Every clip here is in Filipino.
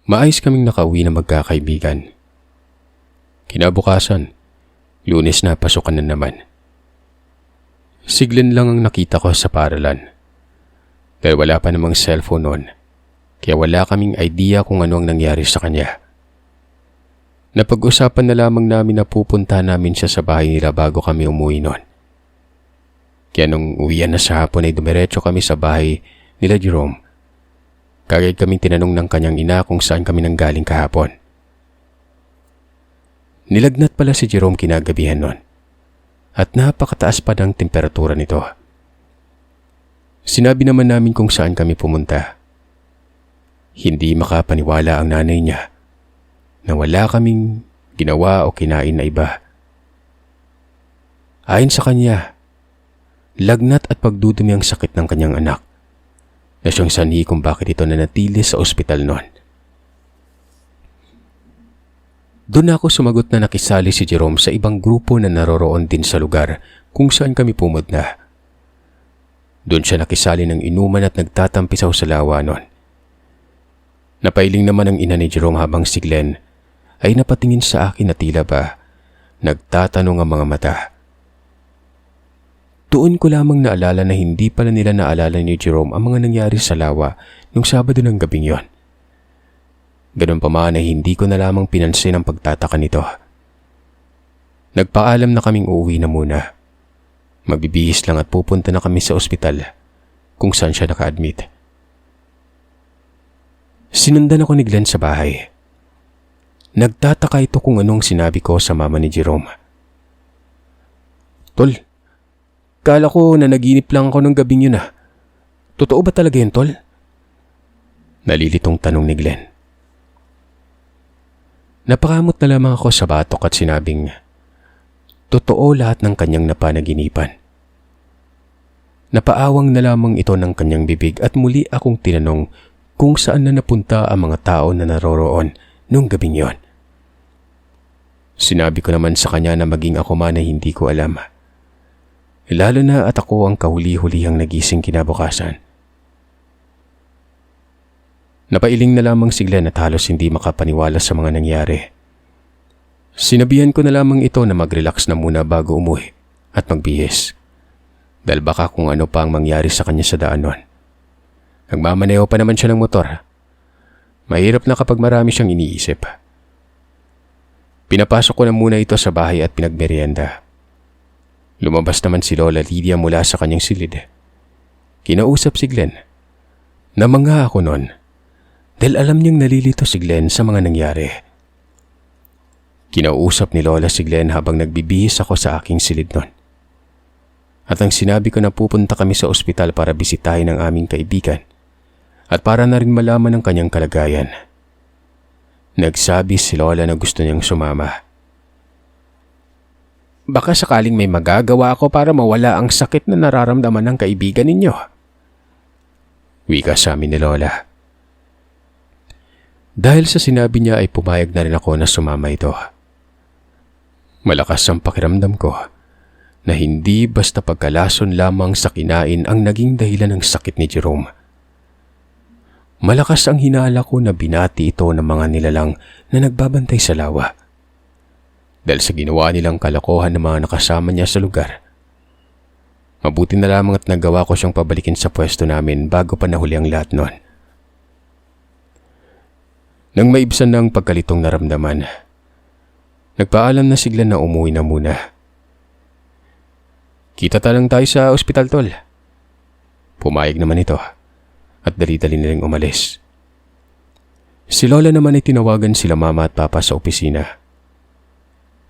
Maayos kaming nakauwi na magkakaibigan. Kinabukasan, Lunes na, pasukan na naman. Si Glenn lang ang nakita ko sa paralan. Dahil wala pa namang cellphone noon, kaya wala kaming idea kung ano ang nangyari sa kanya. Napag-usapan na lamang namin na pupunta namin siya sa bahay nila bago kami umuwi noon. Kaya nung uwian na sa hapon ay dumiretso kami sa bahay nila Jerome. Kagad kaming tinanong ng kanyang ina kung saan kami nanggaling kahapon. Nilagnat pala si Jerome kinagabihan noon at napakataas pa ng temperatura nito. Sinabi naman namin kung saan kami pumunta. Hindi makapaniwala ang nanay niya na wala kaming ginawa o kinain na iba. Ayon sa kanya, lagnat at pagdudumi ang sakit ng kanyang anak na siyang sanhi kung bakit ito nanatili sa ospital noon. Doon ako sumagot na nakisali si Jerome sa ibang grupo na naroroon din sa lugar kung saan kami pumunta. Doon siya nakisali ng inuman at nagtatampisaw sa lawa noon. Napailing naman ang ina ni Jerome habang si Glenn ay napatingin sa akin na tila ba nagtatanong ang mga mata. Doon ko lamang naalala na hindi pala nila naalala ni Jerome ang mga nangyari sa lawa nung Sabado ng gabing yon. Ganun pa man ay hindi ko na lamang pinansin ang pagtataka nito. Nagpaalam na kaming uuwi na muna. Magbibihis lang at pupunta na kami sa ospital kung saan siya naka-admit. Sinundan ako ni Glenn sa bahay. Nagtataka ito kung anong sinabi ko sa mama ni Jerome. Tol, kala ko na naginip lang ako ng gabing yun ah. Totoo ba talaga yun, Tol? Nalilitong tanong ni Glenn. Napakamot na lamang ako sa batok at sinabing, totoo lahat ng kanyang napanaginipan. Napaawang na lamang ito ng kanyang bibig at muli akong tinanong kung saan na napunta ang mga tao na naroroon nung gabing yon. Sinabi ko naman sa kanya na maging ako man ay hindi ko alam. Lalo na at ako ang kahuli-hulihang nagising kinabukasan. Napailing na lamang si Glenn at halos hindi makapaniwala sa mga nangyari. Sinabihan ko na lamang ito na mag-relax na muna bago umuwi at magbihis. Dahil baka kung ano pa ang mangyari sa kanya sa daan nun. Nagmamaneho pa naman siya ng motor. Mahirap na kapag marami siyang iniisip. Pinapasok ko na muna ito sa bahay at pinagmerienda. Lumabas naman si Lola Lydia mula sa kanyang silid. Kinausap si Glenn. Namangha ako nun. Dahil alam niyang nalilito si Glenn sa mga nangyari. Kinausap ni Lola si Glenn habang nagbibihis ako sa aking silid nun. At ang sinabi ko na pupunta kami sa ospital para bisitahin ang aming kaibigan at para na rin malaman ang kanyang kalagayan. Nagsabi si Lola na gusto niyang sumama. Baka sakaling may magagawa ako para mawala ang sakit na nararamdaman ng kaibigan ninyo. Wika sa amin ni Lola. Dahil sa sinabi niya ay pumayag na rin ako na sumama ito. Malakas ang pakiramdam ko na hindi basta pagkalason lamang sa kinain ang naging dahilan ng sakit ni Jerome. Malakas ang hinala ko na binati ito ng mga nilalang na nagbabantay sa lawa. Dahil sa ginawa nilang kalokohan ng mga nakasama niya sa lugar. Mabuti na lamang at nagawa ko siyang pabalikin sa pwesto namin bago pa nahuli ang lahat noon. Nang maibsan na ang pagkalitong naramdaman, nagpaalam na si Glenn na umuwi na muna. Kita talang tayo sa ospital, Tol. Pumayag naman ito at dali-dali nilang umalis. Si Lola naman ay tinawagan sila mama at papa sa opisina.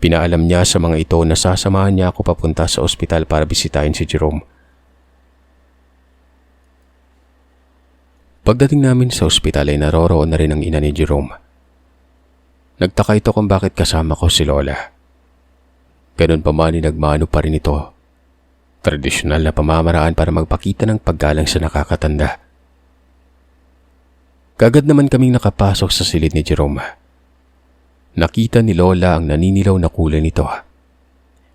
Pinaalam niya sa mga ito na sasamahan niya ako papunta sa ospital para bisitahin si Jerome. Pagdating namin sa ospital ay naroroon na rin ang ina ni Jerome. Nagtaka ito kung bakit kasama ko si Lola. Ganun pa man nagmano pa rin ito. Tradisyonal na pamamaraan para magpakita ng paggalang sa nakakatanda. Kagad naman kaming nakapasok sa silid ni Jerome. Nakita ni Lola ang naninilaw na kulay nito.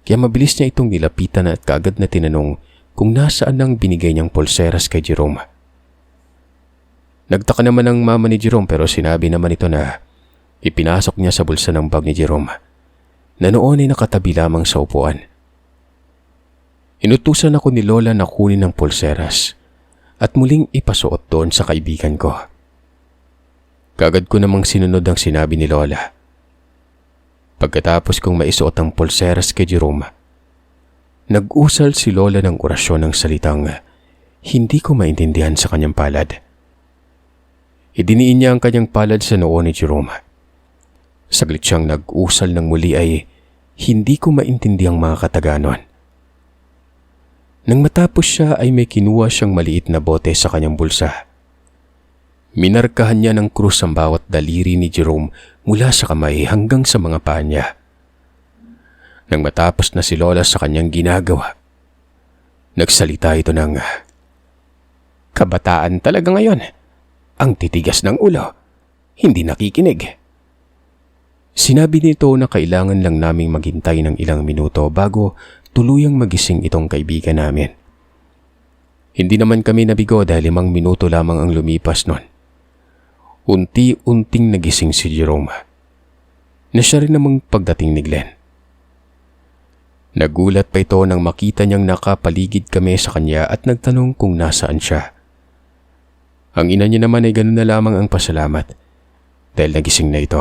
Kaya mabilis niya itong nilapitan at kagad na tinanong kung nasaan ang binigay niyang pulseras kay Jerome. Nagtaka naman ang mama ni Jerome pero sinabi naman ito na ipinasok niya sa bulsa ng bag ni Jerome na noon ay nakatabi lamang sa upuan. Inutusan ako ni Lola na kunin ang pulseras at muling ipasuot doon sa kaibigan ko. Kagad ko namang sinunod ang sinabi ni Lola. Pagkatapos kong maisuot ang pulseras kay Jerome, nag-usal si Lola ng orasyon ng salitang hindi ko maintindihan sa kanyang palad. Idiniin niya ang kanyang palad sa noo ni Jerome. Saglit siyang nag-usal ng muli ay hindi ko maintindihang mga kataganon. Nang matapos siya ay may kinuha siyang maliit na bote sa kanyang bulsa. Minarkahan niya ng krus ang bawat daliri ni Jerome mula sa kamay hanggang sa mga paa niya. Nang matapos na si Lola sa kanyang ginagawa, nagsalita ito ng, "Kabataan talaga ngayon. Ang titigas ng ulo, hindi nakikinig." Sinabi nito na kailangan lang naming maghintay ng ilang minuto bago tuluyang magising itong kaibigan namin. Hindi naman kami nabigo dahil 5 minuto lamang ang lumipas noon. Unti-unting nagising si Jerome, na siya rin namang pagdating ni Glenn. Nagulat pa ito nang makita niyang nakapaligid kami sa kanya at nagtanong kung nasaan siya. Ang ina niya naman ay ganun na lamang ang pasalamat dahil nagising na ito.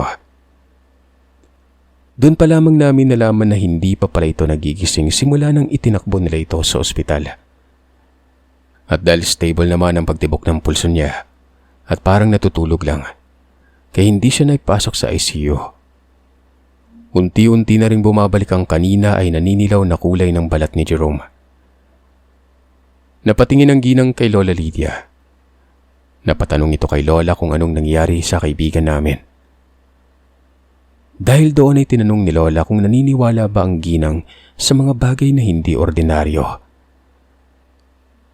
Doon pa lamang namin nalaman na hindi pa pala ito nagigising simula nang itinakbo nila ito sa ospital. At dahil stable naman ang pagtibok ng pulso niya at parang natutulog lang, kaya hindi siya naipasok sa ICU. Unti-unti na rin bumabalik ang kanina ay naninilaw na kulay ng balat ni Jerome. Napatingin ang ginang kay Lola Lydia. Napatanong ito kay Lola kung anong nangyari sa kaibigan namin. Dahil doon ay tinanong ni Lola kung naniniwala ba ang ginang sa mga bagay na hindi ordinaryo.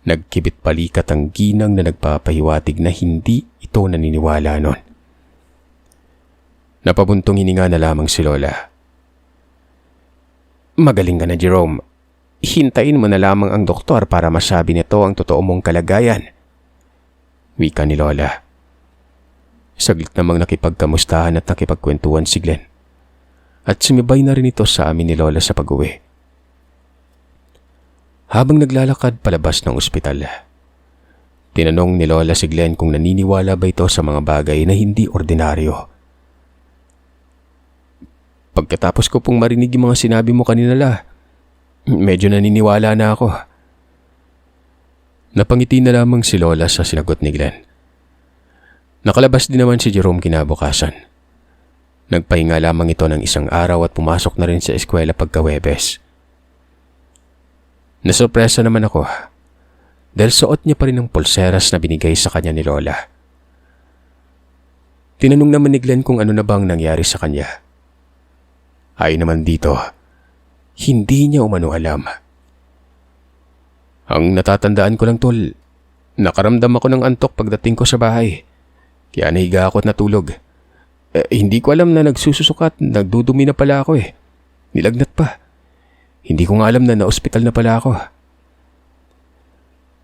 Nagkibit palikat ang ginang na nagpapahiwatig na hindi ito naniniwala nun. Napabuntong hininga na lamang si Lola. "Magaling ka na, Jerome. Hintayin mo na lamang ang doktor para masabi nito ang totoo mong kalagayan," wika ni Lola. Saglit namang nakipagkamustahan at nakipagkwentuhan si Glenn. At sumibay na rin ito sa amin ni Lola sa pag-uwi. Habang naglalakad palabas ng ospital, tinanong ni Lola si Glenn kung naniniwala ba ito sa mga bagay na hindi ordinaryo. "Pagkatapos ko pong marinig yung mga sinabi mo kanina, medyo naniniwala na ako." Napangiti na lamang si Lola sa sinagot ni Glenn. Nakalabas din naman si Jerome kinabukasan. Nagpahinga lamang ito ng 1 araw at pumasok na rin sa eskwela pagka-Huwebes. Nasurpresa naman ako dahil suot niya pa rin ang pulseras na binigay sa kanya ni Lola. Tinanong naman ni Glenn kung ano na bang nangyari sa kanya. Ay naman dito, hindi niya umano alam. "Ang natatandaan ko lang, tol, nakaramdam ako ng antok pagdating ko sa bahay. Kaya nahiga ako at natulog. Hindi ko alam na nagsususukat, nagdudumi na pala ako eh. Nilagnat pa. Hindi ko nga alam na na-ospital na pala ako."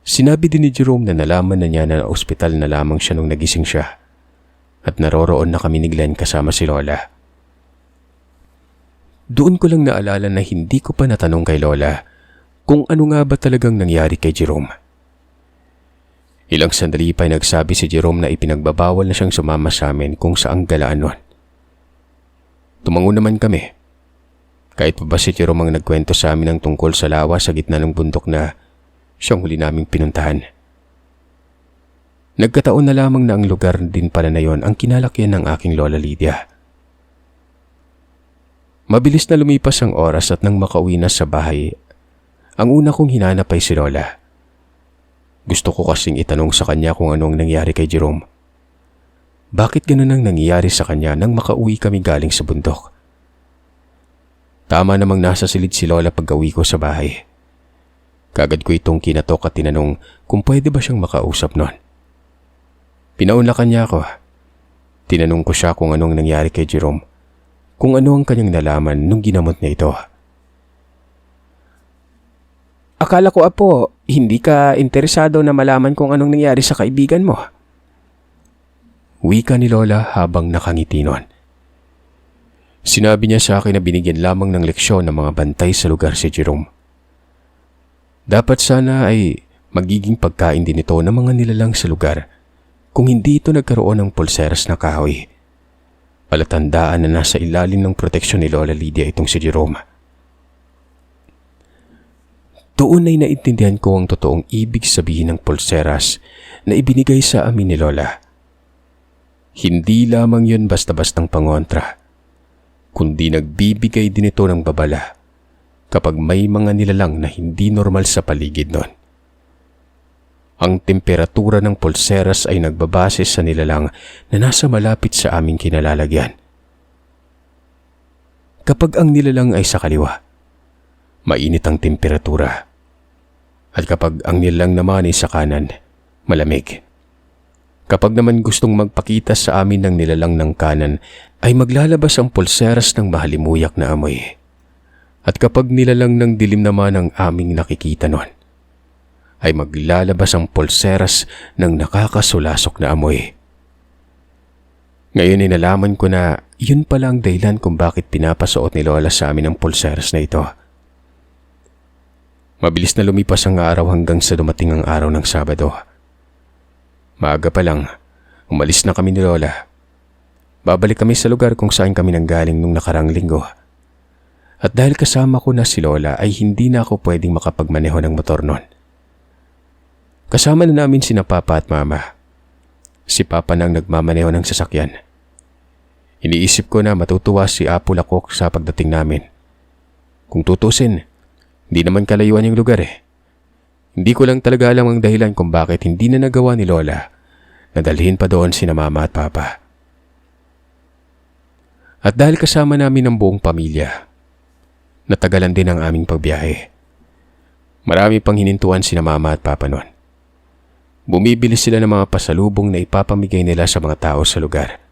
Sinabi din ni Jerome na nalaman na niya na na-ospital na lamang siya nung nagising siya. At naroroon na kami ni Glenn kasama si Lola. Doon ko lang naalala na hindi ko pa natanong kay Lola kung ano nga ba talagang nangyari kay Jerome. Ilang sandali pa ay nagsabi si Jerome na ipinagbabawal na siyang sumama sa amin kung saang galaan nun. Tumango naman kami. Kahit pa ba si Jerome ang nagkwento sa amin ng tungkol sa lawa sa gitna ng bundok na siyang huli naming pinuntahan. Nagkataon na lamang na ang lugar din pala na yon ang kinalakyan ng aking Lola Lydia. Mabilis na lumipas ang oras at nang makauwi na sa bahay, ang una kong hinanap ay si Lola. Gusto ko kasing itanong sa kanya kung anong nangyari kay Jerome. Bakit ganun ang nangyari sa kanya nang makauwi kami galing sa bundok? Tama namang nasa silid si Lola pag-uwi ko sa bahay. Kagad ko itong kinatok at tinanong kung pwede ba siyang makausap noon. Pinaunlakan niya ako. Tinanong ko siya kung anong nangyari kay Jerome, kung ano ang kanyang nalaman nung ginamot niya ito. "Akala ko, Apo, hindi ka interesado na malaman kung anong nangyari sa kaibigan mo." Wika ni Lola habang nakangiti nun. Sinabi niya sa akin na binigyan lamang ng leksyon ng mga bantay sa lugar si Jerome. Dapat sana ay magiging pagkain din ito ng mga nilalang sa lugar kung hindi ito nagkaroon ng pulseras na kahoy. Palatandaan na nasa ilalim ng proteksyon ni Lola Lydia itong si Jerome. Doon ay naintindihan ko ang totoong ibig sabihin ng pulseras na ibinigay sa amin ni Lola. Hindi lamang yun basta-bastang pangontra, kundi nagbibigay din ito ng babala kapag may mga nilalang na hindi normal sa paligid nun. Ang temperatura ng pulseras ay nagbabase sa nilalang na nasa malapit sa aming kinalalagyan. Kapag ang nilalang ay sa kaliwa, mainit ang temperatura. At kapag ang nilalang naman ay sa kanan, malamig. Kapag naman gustong magpakita sa amin ng nilalang ng kanan, ay maglalabas ang pulseras ng mahalimuyak na amoy. At kapag nilalang ng dilim naman ang aming nakikita nun, ay maglalabas ang pulseras ng nakakasulasok na amoy. Ngayon ay nalaman ko na yun pala ang dahilan kung bakit pinapasuot ni Lola sa amin ang pulseras na ito. Mabilis na lumipas ang araw hanggang sa dumating ang araw ng Sabado. Maaga pa lang, umalis na kami ni Lola. Babalik kami sa lugar kung saan kami nanggaling nung nakarang linggo. At dahil kasama ko na si Lola ay hindi na ako pwedeng makapagmaneho ng motor nun. Kasama na namin sina Papa at Mama. Si Papa nang nagmamaneho ng sasakyan. Iniisip ko na matutuwa si Apo Lakok sa pagdating namin. Kung tutusin, hindi naman kalayuan yung lugar eh. Hindi ko lang talaga alam ang dahilan kung bakit hindi na nagawa ni Lola na dalhin pa doon sina Mama at Papa. At dahil kasama namin ang buong pamilya, natagalan din ang aming pagbiyahe. Marami pang hinintuan sina Mama at Papa noon. Bumibili sila ng mga pasalubong na ipapamigay nila sa mga tao sa lugar.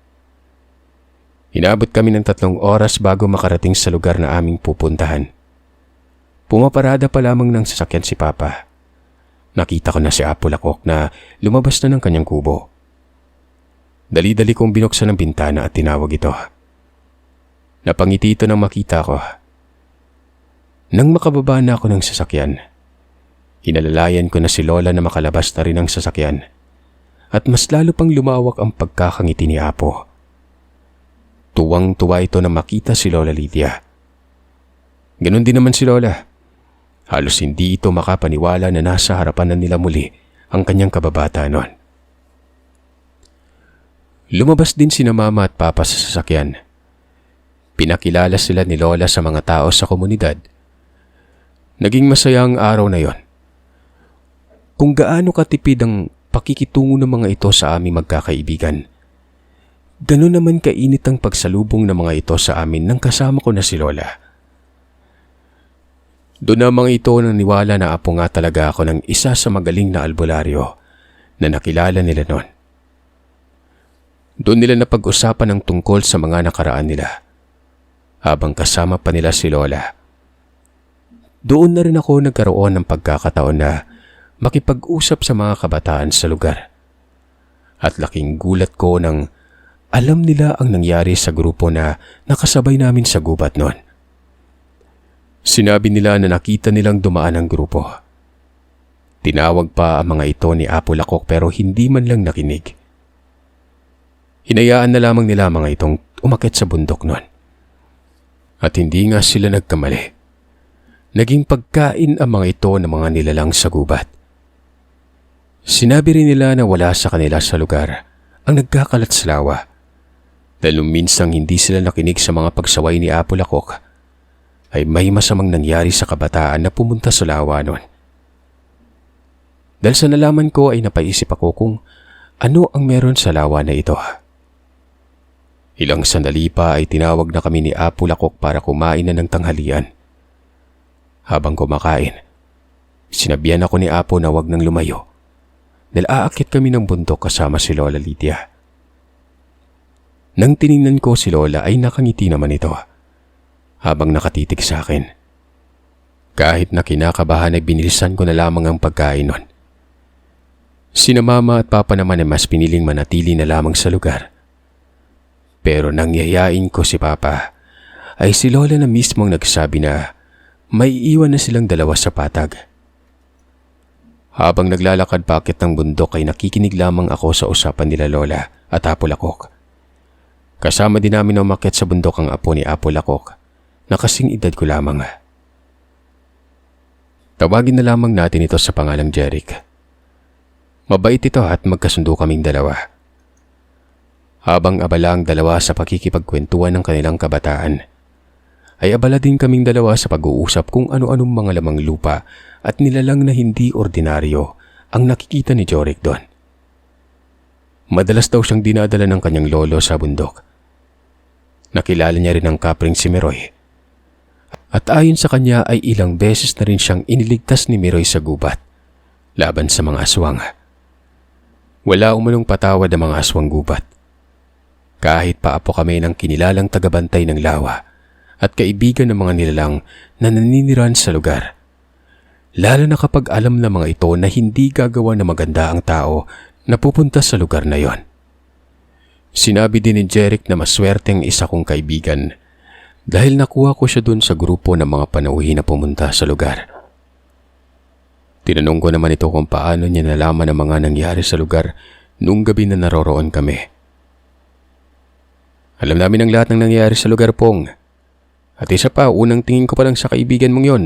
Inabot kami ng 3 oras bago makarating sa lugar na aming pupuntahan. Pumaparada pa lamang ng sasakyan si Papa. Nakita ko na si Apo Lakok na lumabas na ng kanyang kubo. Dali-dali kong binuksan ang bintana at tinawag ito. Napangiti ito nang makita ko. Nang makababa na ako ng sasakyan, inalalayan ko na si Lola na makalabas na rin ng sasakyan at mas lalo pang lumawak ang pagkakangiti ni Apo. Tuwang-tuwa ito na makita si Lola Lydia. Ganon din naman si Lola. Halos hindi ito makapaniwala na nasa harapan na nila muli ang kanyang kababata noon. Lumabas din sina Mama at Papa sa sasakyan. Pinakilala sila ni Lola sa mga tao sa komunidad. Naging masaya ang araw na yon. Kung gaano katipid ang pakikitungo ng mga ito sa aming magkakaibigan, gano'n naman kainit ang pagsalubong ng mga ito sa amin nang kasama ko na si Lola. Doon na mga ito naniwala na apo nga talaga ako ng isa sa magaling na albularyo na nakilala nila noon. Doon nila napag-usapan ang tungkol sa mga nakaraan nila habang kasama pa nila si Lola. Doon na rin ako nagkaroon ng pagkakataon na makipag-usap sa mga kabataan sa lugar. At laking gulat ko nang alam nila ang nangyari sa grupo na nakasabay namin sa gubat noon. Sinabi nila na nakita nilang dumaan ang grupo. Tinawag pa ang mga ito ni Apo Lakok pero hindi man lang nakinig. Hinayaan na lamang nila mga itong umakyat sa bundok noon. At hindi nga sila nagkamali. Naging pagkain ang mga ito ng mga nilalang sa gubat. Sinabi rin nila na wala sa kanila sa lugar ang nagkakalat sa lawa. Dahil minsang hindi sila nakinig sa mga pagsaway ni Apo Lakok, ay may masamang nangyari sa kabataan na pumunta sa lawa noon. Dahil sa nalaman ko ay napaisip ako kung ano ang meron sa lawa na ito. Ilang sandali pa ay tinawag na kami ni Apo Lakok para kumain na ng tanghalian. Habang kumakain, sinabihan ako ni Apo na wag nang lumayo dahil aakyat kami ng bundok kasama si Lola Lydia. Nang tiningnan ko si Lola ay nakangiti naman ito habang nakatitig sa akin. Kahit na kinakabahan ay binilisan ko na lamang ang pagkain nun. Sina mama at papa naman ay mas piniling manatili na lamang sa lugar. Pero nang yayain ko si papa, ay si lola na mismong nagsabi na may iwan na silang dalawa sa patag. Habang naglalakad pakit ng bundok ay nakikinig lamang ako sa usapan nila lola at Apo Lakok. Kasama din namin na umakyat sa bundok ang apo ni Apo Lakok na kasing edad ko lamang. Tawagin na lamang natin ito sa pangalang Jeric. Mabait ito at magkasundo kaming dalawa. Habang abala ang dalawa sa pakikipagkwentuhan ng kanilang kabataan, ay abala din kaming dalawa sa pag-uusap kung ano-anong mga lamang lupa at nilalang na hindi ordinaryo ang nakikita ni Jeric doon. Madalas daw siyang dinadala ng kanyang lolo sa bundok. Nakilala niya rin ang kapring si Meroy. At ayon sa kanya ay ilang beses na rin siyang iniligtas ni Meroy sa gubat laban sa mga aswang. Wala umanong patawad ang mga aswang gubat. Kahit paapo kami ng kinilalang tagabantay ng lawa at kaibigan ng mga nilalang na naniniran sa lugar. Lalo na kapag alam ng mga ito na hindi gagawa na maganda ang tao na pupunta sa lugar na yon. Sinabi din ni Jeric na maswerteng isa kong kaibigan dahil nakuha ko siya dun sa grupo ng mga panauhin na pumunta sa lugar. Tinanong ko naman ito kung paano niya nalaman ang mga nangyari sa lugar noong gabi na naroroon kami. Alam namin ang lahat ng nangyari sa lugar, Pong. At isa pa, unang tingin ko pa lang sa kaibigan mong yon.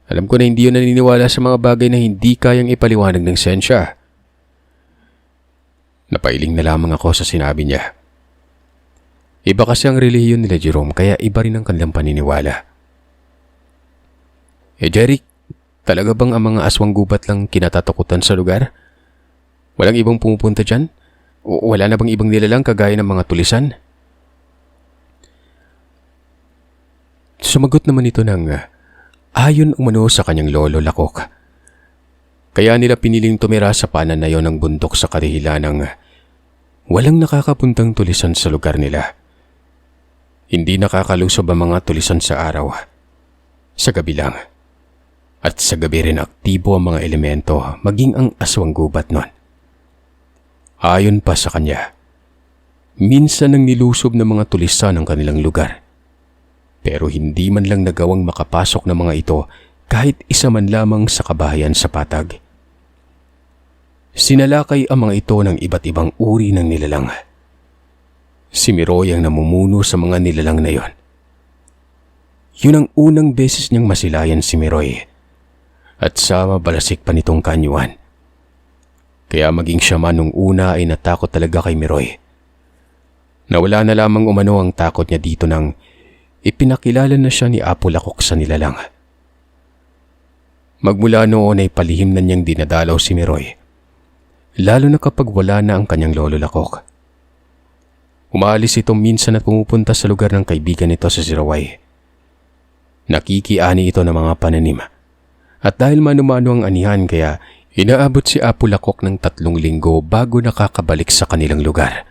Alam ko na hindi yun naniniwala sa mga bagay na hindi kayang ipaliwanag ng sensya. Napailing na lamang ako sa sinabi niya. Iba kasi ang relihiyon nila Jerome kaya iba rin ang kanilang paniniwala. Jeric, talaga bang ang mga aswang gubat lang kinatatakutan sa lugar? Walang ibang pumupunta dyan? O wala na bang ibang nilalang kagaya ng mga tulisan? Sumagot naman ito ng ayon umano sa kanyang lolo Lakok. Kaya nila piniling tumira sa pananayon ng bundok sa kadahilan ng walang nakakapuntang tulisan sa lugar nila. Hindi nakakalusob ang mga tulisan sa araw. Sa gabi lang. At sa gabi rin aktibo ang mga elemento maging ang aswang gubat nun. Ayon pa sa kanya, minsan nang nilusob ng mga tulisan ang kanilang lugar. Pero hindi man lang nagawang makapasok ng mga ito kahit isa man lamang sa kabahayan sa patag. Sinalakay ang mga ito ng iba't ibang uri ng nilalang. Si Meroy ang namumuno sa mga nilalang na yon. Yun ang unang beses niyang masilayan si Meroy at sama balasik pa nitong kanyuan. Kaya maging siya man nung una ay natakot talaga kay Meroy. Nawala na lamang umano ang takot niya dito nang ipinakilala na siya ni Apo Lakok sa nilalang. Magmula noon ay palihim na niyang dinadalaw si Meroy, lalo na kapag wala na ang kanyang lolo Lakok. Umaalis ito minsan at pumupunta sa lugar ng kaibigan nito sa Siraway. Nakikiani ito ng mga pananim. At dahil mano-mano ang anihan kaya inaabot si Apo Lakok ng 3 linggo bago nakakabalik sa kanilang lugar.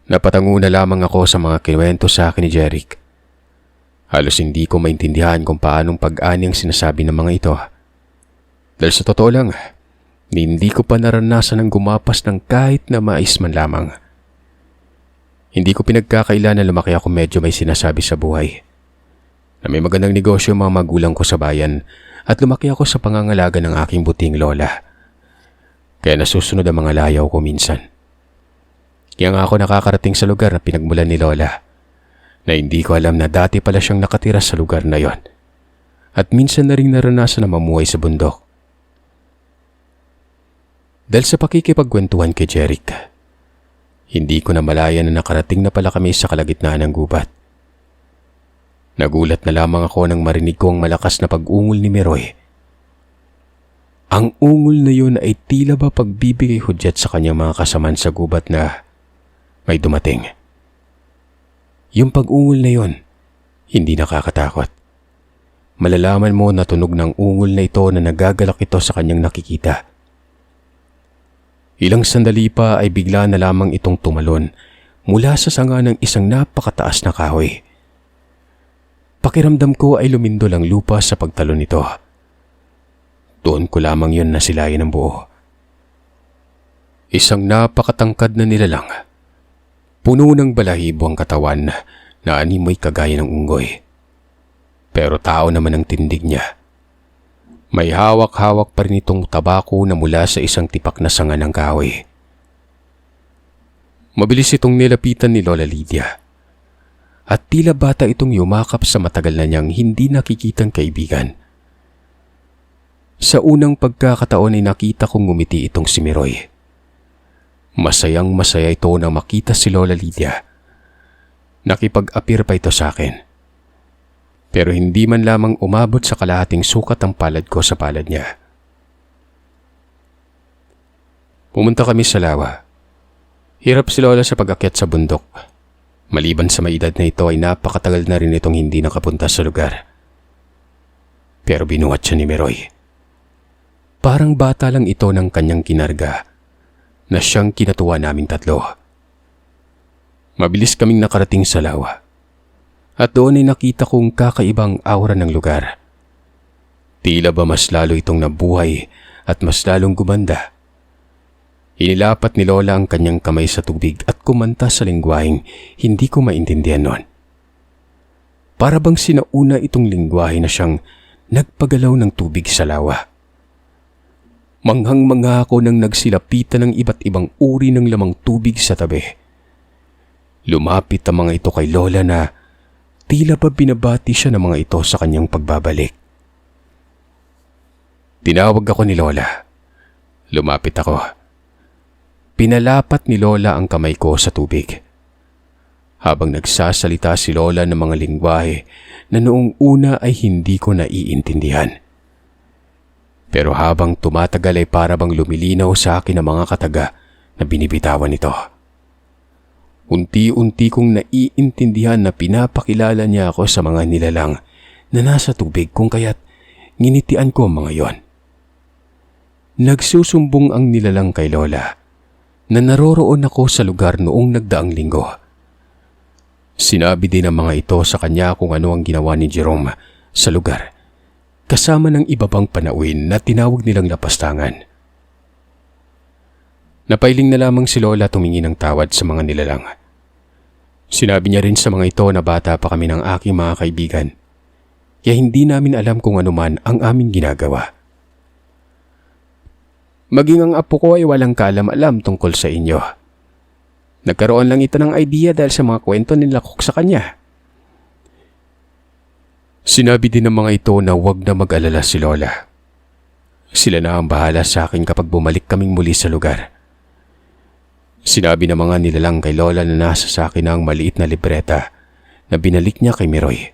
Napatango na lamang ako sa mga kinuwento sa akin ni Jeric. Halos hindi ko maintindihan kung paanong pag-ani ang sinasabi ng mga ito. Dahil sa totoo lang, hindi ko pa naranasan ng gumapas ng kahit na mais man lamang. Hindi ko pinagkakaila na lumaki ako medyo may sinasabi sa buhay. Na may magandang negosyo ang mga magulang ko sa bayan at lumaki ako sa pangangalaga ng aking buting lola. Kaya nasusunod ang mga layaw ko minsan. Kaya nga ako nakakarating sa lugar na pinagmulan ni Lola, na hindi ko alam na dati pala siyang nakatira sa lugar na yon, at minsan na rin naranasan na mamuhay sa bundok. Dahil sa pakikipagkwentuhan kay Jeric, hindi ko na malaya na nakarating na pala kami sa kalagitnaan ng gubat. Nagulat na lamang ako nang marinig ko ang malakas na pag-ungol ni Meroy. Ang ungol na yun ay tila ba pagbibigay hudyat sa kanyang mga kasamaan sa gubat na may dumating. Yung pag-ungol na yun, hindi nakakatakot. Malalaman mo na tunog ng ungol na ito na nagagalak ito sa kanyang nakikita. Ilang sandali pa ay bigla na lamang itong tumalon mula sa sanga ng isang napakataas na kahoy. Pakiramdam ko ay lumindol ang lupa sa pagtalon nito. Doon ko lamang yun nasilayan ng buo. Isang napakatangkad na nilalang. Puno ng balahibo ang katawan na animoy kagaya ng unggoy. Pero tao naman ang tindig niya. May hawak-hawak pa rin itong tabako na mula sa isang tipak na sanga ng kahoy. Mabilis itong nilapitan ni Lola Lydia. At tila bata itong yumakap sa matagal na niyang hindi nakikitang kaibigan. Sa unang pagkakataon ay nakita kong ngumiti itong si Miroy. Masayang masaya ito na makita si Lola Lydia. Nakipag-apir pa ito sa akin. Pero hindi man lamang umabot sa kalahating sukat ang palad ko sa palad niya. Pumunta kami sa lawa. Hirap si Lola sa pag-akyat sa bundok. Maliban sa may edad na ito ay napakatagal na rin itong hindi nakapunta sa lugar. Pero binuhat siya ni Miroy. Parang bata lang ito ng kanyang kinarga na siyang kinatuwa naming tatlo. Mabilis kaming nakarating sa lawa. At doon ay nakita kong kakaibang aura ng lugar. Tila ba mas lalo itong nabuhay at mas lalong gumanda. Inilapat ni Lola ang kanyang kamay sa tubig at kumanta sa lingwaheng hindi ko maintindihan noon. Para bang sinauna itong lingwahe na siyang nagpagalaw ng tubig sa lawa. Manghang-mangha ako nang nagsilapitan ng iba't ibang uri ng lamang tubig sa tabi. Lumapit ang mga ito kay Lola na tila ba binabati siya ng mga ito sa kanyang pagbabalik. Tinawag ako ni Lola. Lumapit ako. Pinalapat ni Lola ang kamay ko sa tubig. Habang nagsasalita si Lola ng mga lingwahe na noong una ay hindi ko naiintindihan. Pero habang tumatagal ay para bang lumilinaw sa akin ang mga kataga na binibitawan nito. Unti-unti kong naiintindihan na pinapakilala niya ako sa mga nilalang na nasa tubig kung kaya't nginitian ko ang mga yon. Nagsusumbong ang nilalang kay Lola na naroroon ako sa lugar noong nagdaang linggo. Sinabi din ng mga ito sa kanya kung ano ang ginawa ni Jerome sa lugar, kasama ng iba pang panauhin na tinawag nilang lapastangan. Napailing na lamang si Lola tumingin ng tawad sa mga nilalang. Sinabi niya rin sa mga ito na bata pa kami ng aking mga kaibigan, kaya hindi namin alam kung ano man ang aming ginagawa. Maging ang apo ko ay walang kaalam-alam tungkol sa inyo. Nagkaroon lang ito ng idea dahil sa mga kwento nila Cook sa kanya. Sinabi din ng mga ito na huwag na mag-alala si Lola. Sila na ang bahala sa akin kapag bumalik kaming muli sa lugar. Sinabi ng mga nilalang kay Lola na nasa sa akin ang maliit na libreta na binalik niya kay Miroy.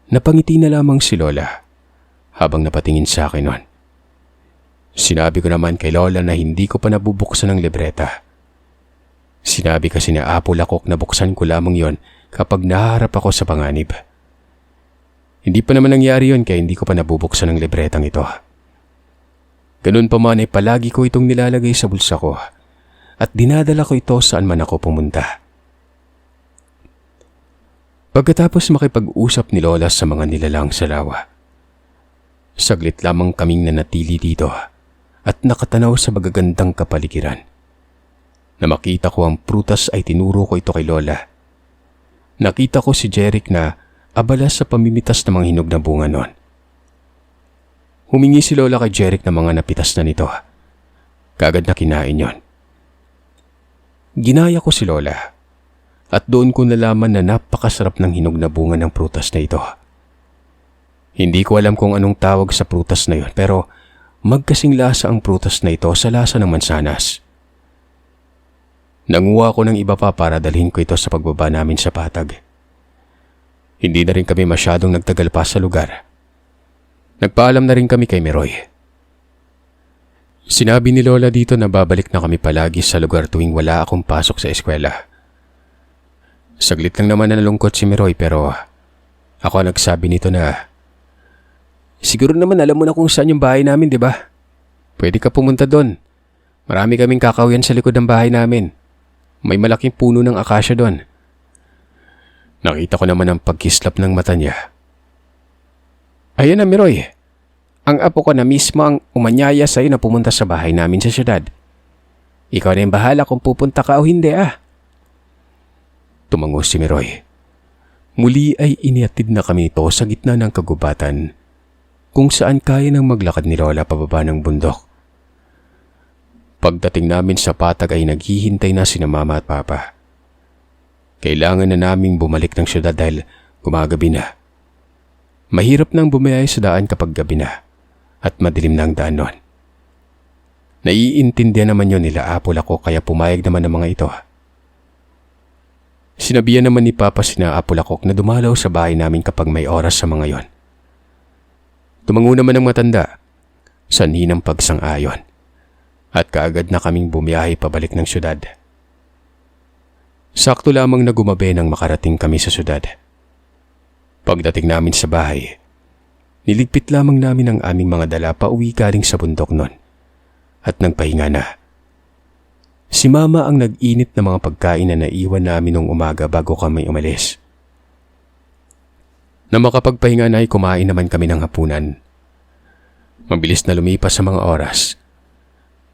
Napangiti na lamang si Lola habang napatingin sa akin noon. Sinabi ko naman kay Lola na hindi ko pa nabubuksan ang libreta. Sinabi kasi ni Apo Lakok na buksan ko lamang yon kapag naharap ako sa panganib. Hindi pa naman nangyari yon kaya hindi ko pa nabubuksan ang libretang ito. Ganun pa man ay palagi ko itong nilalagay sa bulsa ko at dinadala ko ito saan man ako pumunta. Pagkatapos makipag-usap ni Lola sa mga nilalang sa lawa, saglit lamang kaming nanatili dito at nakatanaw sa magagandang kapaligiran. Na makita ko ang prutas ay tinuro ko ito kay Lola. Nakita ko si Jeric na abala sa pamimitas ng mga hinog na bunga noon. Humingi si Lola kay Jeric ng mga napitas na nito. Kagad na kinain yon. Ginaya ko si Lola at doon ko nalaman na napakasarap ng hinog na bunga ng prutas na ito. Hindi ko alam kung anong tawag sa prutas na yon pero magkasing lasa ang prutas na ito sa lasa ng mansanas. Nanguha ko ng iba pa para dalhin ko ito sa pagbaba namin sa patag. Hindi na rin kami masyadong nagtagal pa sa lugar. Nagpaalam na rin kami kay Miroy. Sinabi ni Lola dito na babalik na kami palagi sa lugar tuwing wala akong pasok sa eskwela. Saglit lang naman na nalungkot si Miroy pero ako nagsabi nito na, siguro naman alam mo na kung saan yung bahay namin, di ba? Pwede ka pumunta doon. Marami kaming kakahuyan sa likod ng bahay namin. May malaking puno ng akasya doon. Nakita ko naman ang pagkislap ng mata niya. Ayun na, Miroy. Ang apo ko na mismo ang umanyaya sa'yo na pumunta sa bahay namin sa syudad. Ikaw na yung bahala kung pupunta ka o hindi Tumango si Miroy. Muli ay iniatid na kami ito sa gitna ng kagubatan kung saan kaya nang maglakad ni Lola pababa ng bundok. Pagdating namin sa patag ay naghihintay na sina Mama at Papa. Kailangan na naming bumalik ng syudad dahil gumagabi na. Mahirap nang bumiyay sa daan kapag gabi na at madilim na ang daan nun. Naiintindihan naman yun nila Apol ako kaya pumayag naman ang mga ito. Sinabihan naman ni Papa sina Apol ako na dumalaw sa bahay namin kapag may oras sa mga yon. Tumango naman ang matanda, sanhi ng pagsang-ayon. At kaagad na kaming bumiyahe pabalik ng syudad. Sakto lamang na gumabi nang makarating kami sa syudad. Pagdating namin sa bahay, niligpit lamang namin ang aming mga dala pauwi galing sa bundok nun. At nagpahinga na. Si Mama ang nag-init ng mga pagkain na naiwan namin nung umaga bago kami umalis. Na makapagpahinga na ay kumain naman kami ng hapunan. Mabilis na lumipas sa mga oras.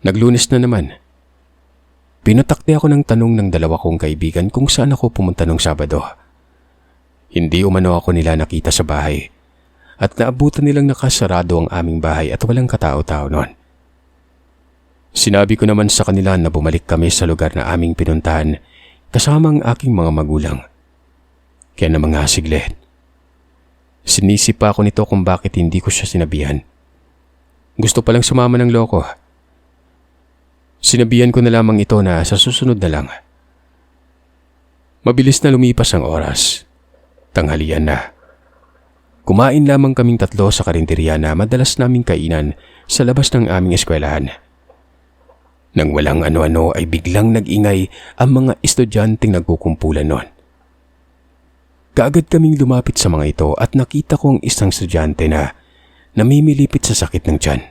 Naglunes na naman. Pinutakti ako ng tanong ng dalawa kong kaibigan kung saan ako pumunta nung Sabado. Hindi umano ako nila nakita sa bahay at naabutan nilang nakasarado ang aming bahay at walang katao-tao noon. Sinabi ko naman sa kanila na bumalik kami sa lugar na aming pinuntahan kasama ang aking mga magulang. Kaya naman nga siglit. Sinisip pa ako nito kung bakit hindi ko siya sinabihan. Gusto palang sumama ng loko. Sinabihan ko na lamang ito na sa susunod na lang. Mabilis na lumipas ang oras. Tanghalian na. Kumain lamang kaming tatlo sa karinderya na madalas naming kainan sa labas ng aming eskwelahan. Nang walang ano-ano ay biglang nag-ingay ang mga estudyanteng nagkukumpulan noon. Kaagad kaming lumapit sa mga ito at nakita ko ang isang estudyante na namimilipit sa sakit ng tiyan.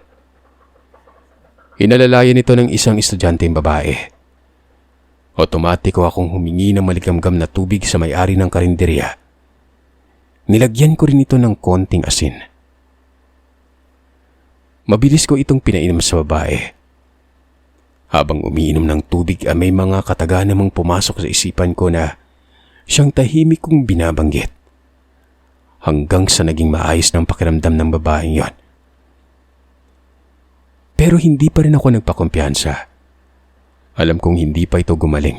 Inalalayan ito ng isang estudyanteng babae. Otomatiko akong humingi ng maligamgam na tubig sa may-ari ng karinderya. Nilagyan ko rin ito ng konting asin. Mabilis ko itong pinainom sa babae. Habang umiinom ng tubig ay may mga kataga namang pumasok sa isipan ko na siyang tahimik kong binabanggit. Hanggang sa naging maayos ng pakiramdam ng babaeng yon. Pero hindi pa rin ako nagpakumpiyansa. Alam kong hindi pa ito gumaling.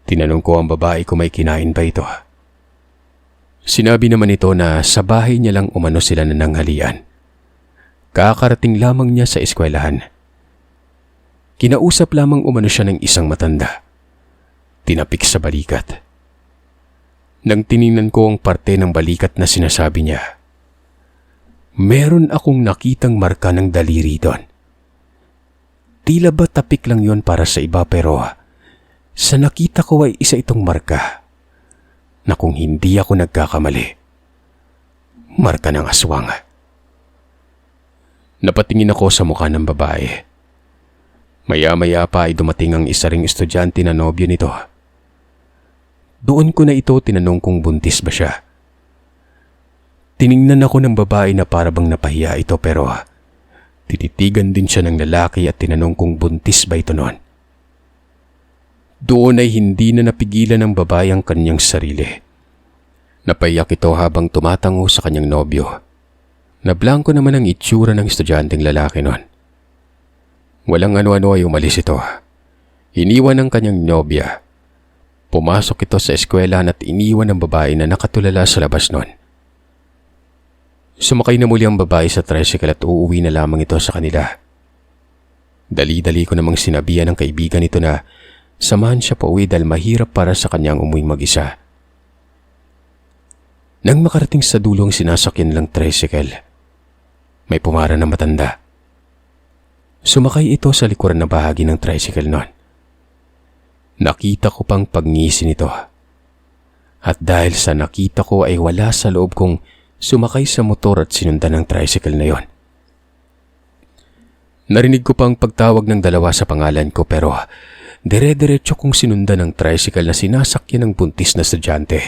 Tinanong ko ang babae kung may kinain ba ito. Sinabi naman ito na sa bahay niya lang umano sila na nanghalian. Kakarating lamang niya sa eskwelahan. Kinausap lamang umano siya ng isang matanda. Tinapik sa balikat. Nang tiningnan ko ang parte ng balikat na sinasabi niya, meron akong nakitang marka ng daliri doon. Tila ba tapik lang yon para sa iba pero sa nakita ko ay isa itong marka na kung hindi ako nagkakamali, marka ng aswang. Napatingin ako sa mukha ng babae. Maya-maya pa ay dumating ang isa ring estudyante na nobyo nito. Doon ko na ito tinanong kung buntis ba siya. Tiningnan ako ng babae na parabang napahiya ito pero tinitigan din siya ng lalaki at tinanong kung buntis ba ito noon. Doon ay hindi na napigilan ng babae ang kanyang sarili. Napayak ito habang tumatango sa kanyang nobyo. Nablangko naman ang itsura ng estudyanteng lalaki noon. Walang ano-ano ay umalis ito. Iniwan ang kanyang nobya. Pumasok ito sa eskwelahan at iniwan ang babae na nakatulala sa labas noon. Sumakay na muli ang babae sa tricycle at uuwi na lamang ito sa kanila. Dali-dali ko namang sinabihan ng kaibigan nito na samahan siya pa uwi dahil mahirap para sa kanyang umuwi mag-isa. Nang makarating sa dulong sinasakyan lang tricycle, may pumara na matanda. Sumakay ito sa likuran na bahagi ng tricycle noon. Nakita ko pang pagngisi nito. At dahil sa nakita ko ay wala sa loob kong sumakay sa motor at sinundan ng tricycle na yon. Narinig ko pang pagtawag ng dalawa sa pangalan ko pero dire-diretso kong sinundan ng tricycle na sinasakyan ng buntis na estudyante.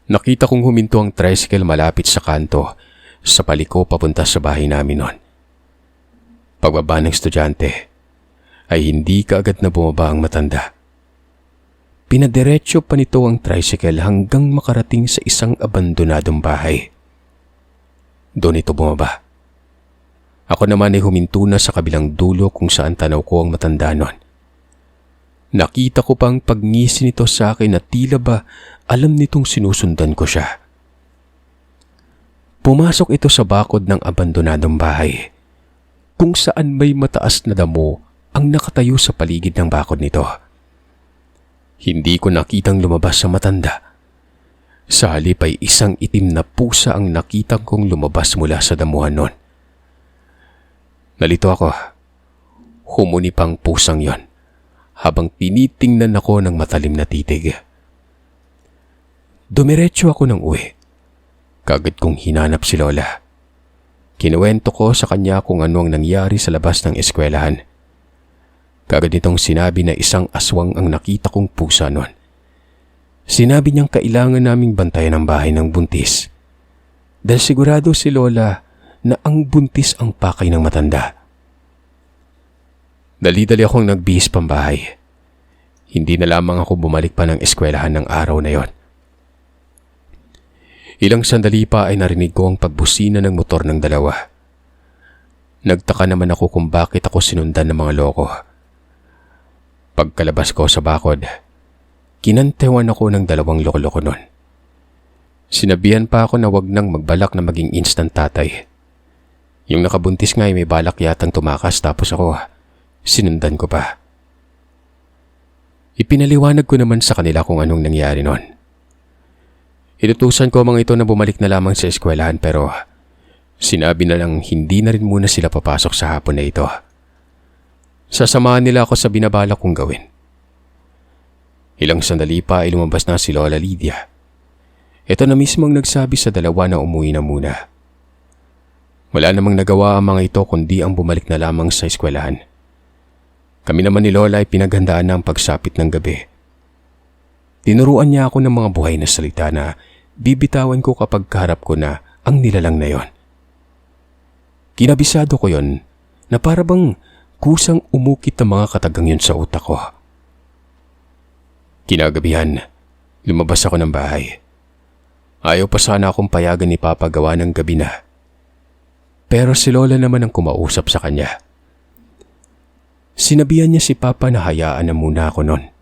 Nakita kong huminto ang tricycle malapit sa kanto sa paliko papunta sa bahay namin noon. Pagbaba ng estudyante ay hindi kaagad na bumaba ang matanda. Pinadiretso pa nito ang tricycle hanggang makarating sa isang abandonadong bahay. Doon ito bumaba. Ako naman ay huminto na sa kabilang dulo kung saan tanaw ko ang matanda nun. Nakita ko pang pagngisi nito sa akin na tila ba alam nitong sinusundan ko siya. Pumasok ito sa bakod ng abandonadong bahay, kung saan may mataas na damo ang nakatayo sa paligid ng bakod nito. Hindi ko nakitang lumabas sa matanda. Sa halip ay isang itim na pusa ang nakitang kong lumabas mula sa damuhan nun. Nalito ako. Humuni pang pusang yon habang tinitingnan ako ng matalim na titig. Dumiretso ako ng uwi. Kagad kong hinanap si Lola. Kinuwento ko sa kanya kung ano ang nangyari sa labas ng eskwelahan. Kagad nitong sinabi na isang aswang ang nakita kong pusa noon. Sinabi niyang kailangan naming bantayan ang bahay ng buntis. Dahil sigurado si Lola na ang buntis ang pakay ng matanda. Dali-dali akong nagbihis pambahay. Hindi na lamang ako bumalik pa ng eskwelahan ng araw na yon. Ilang sandali pa ay narinig ko ang pagbusina ng motor ng dalawa. Nagtaka naman ako kung bakit ako sinundan ng mga loko. Pagkalabas ko sa bakod, kinantewan ako ng dalawang loko-loko nun. Sinabihan pa ako na wag nang magbalak na maging instant tatay. Yung nakabuntis nga ay may balak yatang tumakas tapos ako, sinundan ko pa. Ipinaliwanag ko naman sa kanila kung anong nangyari nun. Inutusan ko mga ito na bumalik na lamang sa eskwelahan pero sinabi na lang hindi na rin muna sila papasok sa hapon na ito. Sasamahan nila ako sa binabalak kong gawin. Ilang sandali pa ay lumabas na si Lola Lydia. Ito na mismo ang nagsabi sa dalawa na umuwi na muna. Wala namang nagawa ang mga ito kundi ang bumalik na lamang sa eskwelahan. Kami naman ni Lola ay pinaghandaan na ang pagsapit ng gabi. Tinuruan niya ako ng mga buhay na salita na bibitawan ko kapag kaharap ko na ang nilalang na yon. Kinabisado ko yon na para bang kusang umukit ang mga katagang yun sa utak ko. Kinagabihan, lumabas ako ng bahay. Ayaw pa sana akong payagan ni Papa gawa ng gabi na. Pero si Lola naman ang kumausap sa kanya. Sinabihan niya si Papa na hayaan na muna ako nun.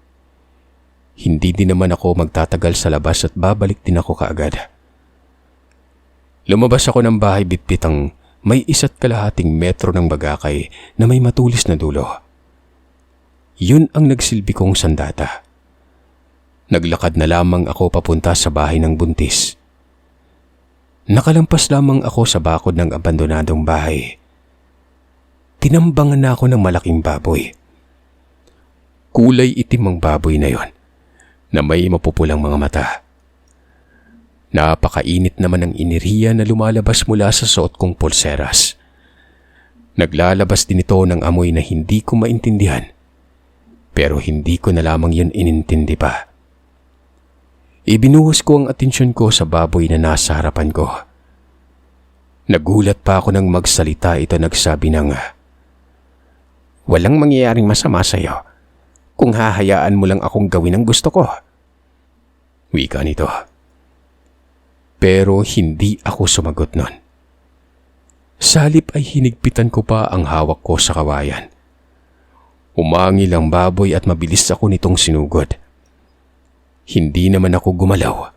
Hindi din naman ako magtatagal sa labas at babalik din ako kaagad. Lumabas ako ng bahay bitbit ang may 1.5 metro ng bagakay na may matulis na dulo. Yun ang nagsilbi kong sandata. Naglakad na lamang ako papunta sa bahay ng buntis. Nakalampas lamang ako sa bakod ng abandonadong bahay. Tinambangan na ako ng malaking baboy. Kulay itim ang baboy na yon, na may mapupulang mga mata. Napakainit naman ang iniriya na lumalabas mula sa suot kong pulseras. Naglalabas din ito ng amoy na hindi ko maintindihan, pero hindi ko na lamang yun inintindi pa. Ibinuhos ko ang atensyon ko sa baboy na nasa harapan ko. Nagulat pa ako nang magsalita ito, nagsabi ng, "Walang mangyayaring masama sa'yo kung hahayaan mo lang akong gawin ang gusto ko." Wika nito. Pero hindi ako sumagot nun. Sa halip ay hinigpitan ko pa ang hawak ko sa kawayan. Umangil ang baboy at mabilis ako nitong sinugod. Hindi naman ako gumalaw.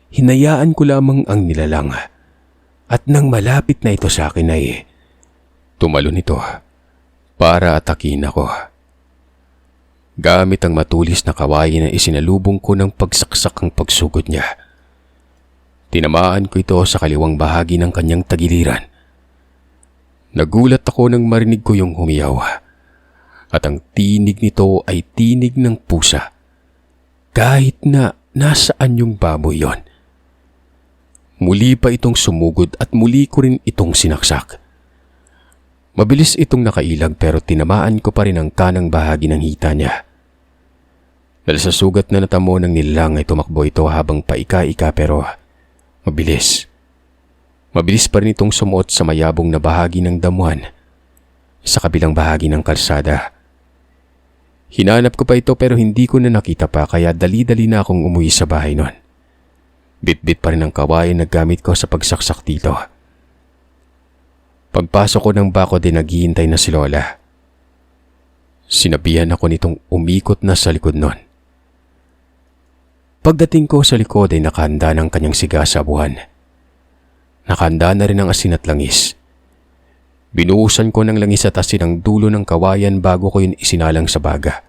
Hinayaan ko lamang ang nilalang. At nang malapit na ito sa akin ay tumalon ito para atakin ako. Gamit ang matulis na kawayan na isinalubong ko ng pagsaksak ang pagsugod niya. Tinamaan ko ito sa kaliwang bahagi ng kanyang tagiliran. Nagulat ako nang marinig ko yung humiyaw. At ang tinig nito ay tinig ng pusa. Kahit na nasaan yung baboy yon. Muli pa itong sumugod at muli ko rin itong sinaksak. Mabilis itong nakailag pero tinamaan ko pa rin ang kanang bahagi ng hita niya. Dahil sa sugat na natamo ng nilalang ay tumakbo ito habang paika-ika pero mabilis. Mabilis pa rin itong sumuot sa mayabong na bahagi ng damuhan. sa kabilang bahagi ng kalsada. Hinanap ko pa ito pero hindi ko na nakita pa kaya dali-dali na akong umuwi sa bahay nun. Bit-bit pa rin ang kawayan na gamit ko sa pagsaksak dito. Pagpasok ko ng bako din naghihintay na si Lola. Sinabihan ako nitong umikot na sa likod nun. Pagdating ko sa likod ay nakahanda ng kanyang siga sa buwan. Nakahanda na rin ang asin at langis. Binuhusan ko ng langis at asin ang dulo ng kawayan bago ko yun isinalang sa baga.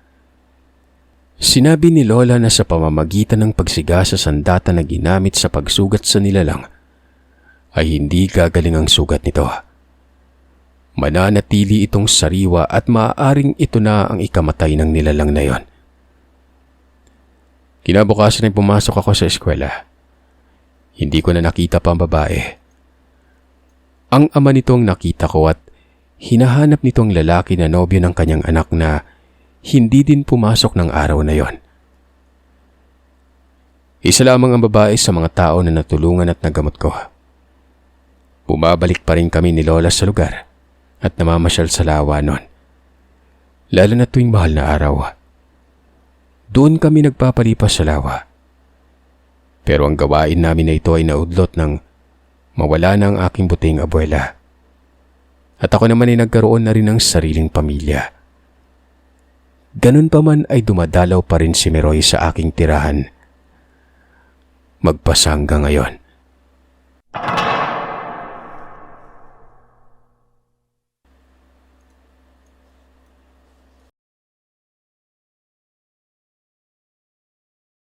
Sinabi ni Lola na sa pamamagitan ng pagsiga sa sandata na ginamit sa pagsugat sa nilalang ay hindi gagaling ang sugat nito. Mananatili itong sariwa at maaaring ito na ang ikamatay ng nilalang na yon. Kinabukasan ay pumasok ako sa eskwela. Hindi ko na nakita pa ang babae. Ang ama nitong nakita ko at hinahanap nitong lalaki na nobyo ng kanyang anak na hindi din pumasok ng araw na yon. Isa lamang ang babae sa mga tao na natulungan at nagamot ko. Bumabalik pa rin kami ni Lola sa lugar at namamasyal sa lawa nun. Lalo na tuwing mahal na araw. Doon kami nagpapalipas sa lawa. Pero ang gawain namin na ito ay naudlot ng mawala na ang aking buting abuela. At ako naman ay nagkaroon na rin ng sariling pamilya. Ganun pa man ay dumadalaw pa rin si Meroy sa aking tirahan. Magpasa hanggang ngayon.